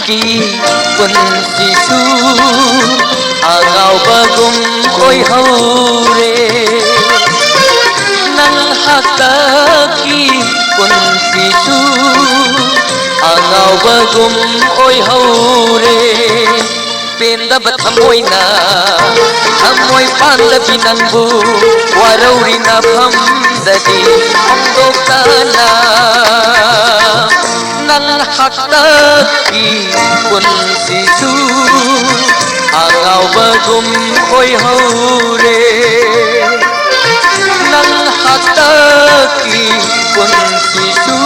ki punsisु angawbagum oi haure nang hakaki punsisु angawbagum oi haure pendab thamoina thamoi pandabi nangbu waraurina phamdadi amdokana nang hakaki punsisु angawbagum oi haure nang hakaki punsisु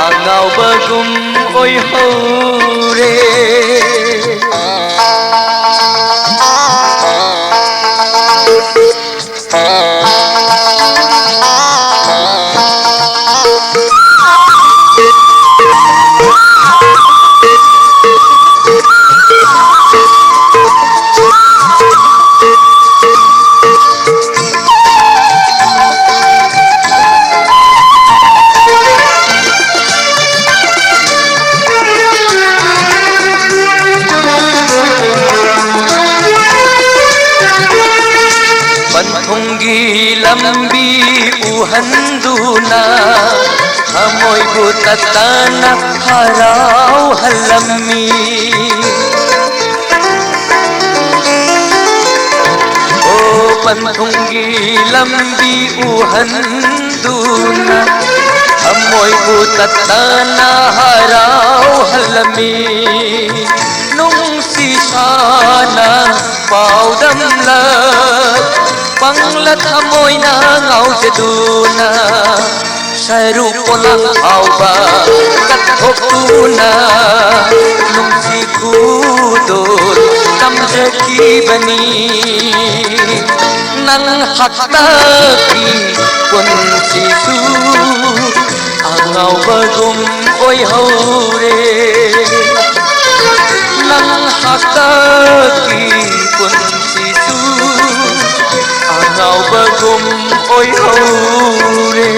angawbagum oi haure पंथुंगी लंबी उहंदुना हमोई बुतताना हराव हलम्मी ओ पंथुंगी लंबी उहंदुना हमोई बुतताना हराव हलम्मी नुंसी शाना पाउदमला panglat amoy na ngaw sa duna saru polang hawba kathok tuna nung sikudot tamjaki bani nang hakaki punsisu angaw bagum oy haure nang hakaki punsisu angawbagum oi haure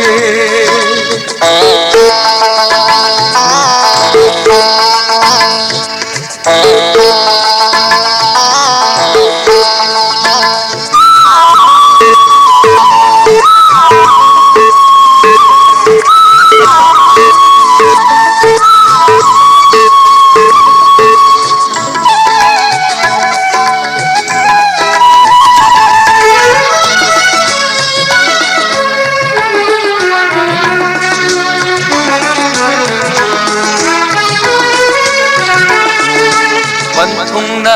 पंथुंगना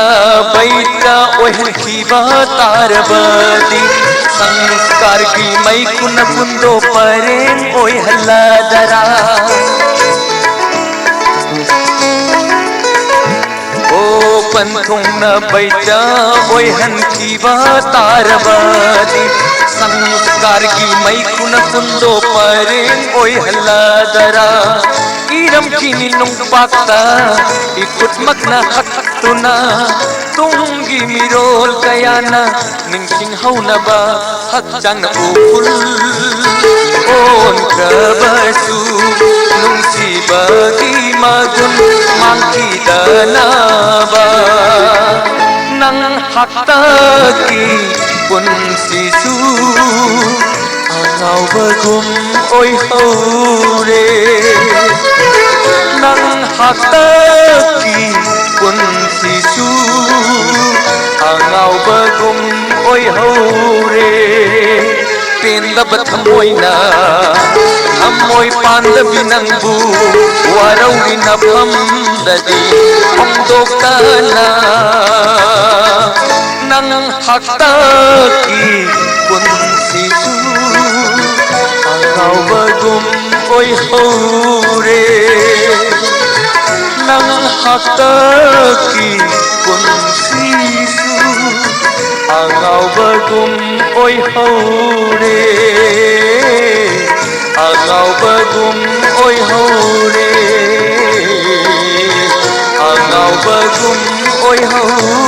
बैठा ओहन खीबा तारबदी संस्कार की मई कुन कुंदो परेन ओय हल्ला दरा ओ पंथुंगना बैठा ओहन खीबा तारबदी संस्कार की मई कुन कुंदो परेन ओय हल्ला दरा iram kini nung pakta ikut makna haktuna tunggi mirol kayana ningsing hauna ba hakjang na upul on kabasu nung sibagi magun mangkidana ba nang haktaki punsisu angawbagum oi haure nang hakaki punsisu angawbagum oi haure pendab thamoina thamoy pandabi nangbu waraurina phamdadi amdokana nang hakaki punsisu angawbagum oi haure nang hakaki punsisu angawbagum oi haure angawbagum oi haure angawbagum oi haure